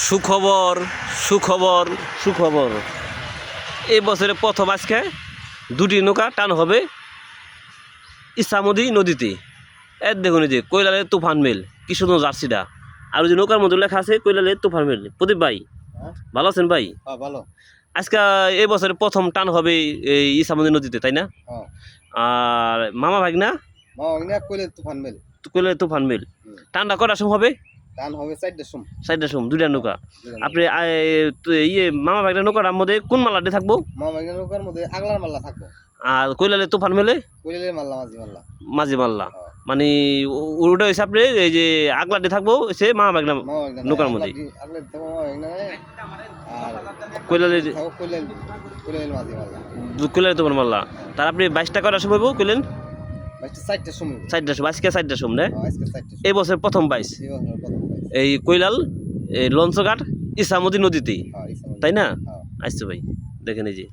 সুখবর সুখবর সুখবর এই বছরে প্রথম আজকে দুটি নৌকা টান হবে ইসামতি নদীতে। এর দেখুন এই যে কৈলালের তুফান মেল কি সুন্দর জার্সিটা, আর ওই যে নৌকার মধ্যে লেখা আছে কৈলালের তুফান মেল। প্রদীপ ভাই ভালো আছেন ভাই? ভালো। আজকে এই বছরে প্রথম টান হবে এই ইসামতি নদীতে, তাই না? আর মামা ভাই না কৈলালের তুফান মেল, কৈলালের তুফান মেল টানটা কটার সময় হবে? টান হবে 4টার সময়। 4টার সময় দুইটা নৌকা। আপনি ইয়ে মামা ভাইটার নৌকাটার মধ্যে কোন মালাটি থাকবো? মামা ভাইগনার নৌকার মধ্যে আগলার মাল্লা থাকবো, আর কৈলালের তুফান মেলে কৈলালের মাল্লা মাঝি মাল্লা। মাঝি মাল্লা মানে ওটা হচ্ছে আপনি এই যে আগলাটি থাকবো সে মামা ভাগনা নৌকার মধ্যে, আগলার থাকবো মামা ভাইগনা আর কৈলালের থাকবো কৈলালের মাঝি মাল্লা। কৈলালের তুফান মাল্লা। তার আপনি 22টা কটার সময় কইলেন? 4টার সময়। 4টার সময় আজকে 4টার সময় না? আজকে 4টার সময়। এই বছর প্রথম 22 এই কৈলাল এই লঞ্চঘাট ইসামতি নদীতেই, তাই না? আচ্ছা ভাই দেখেন এই যে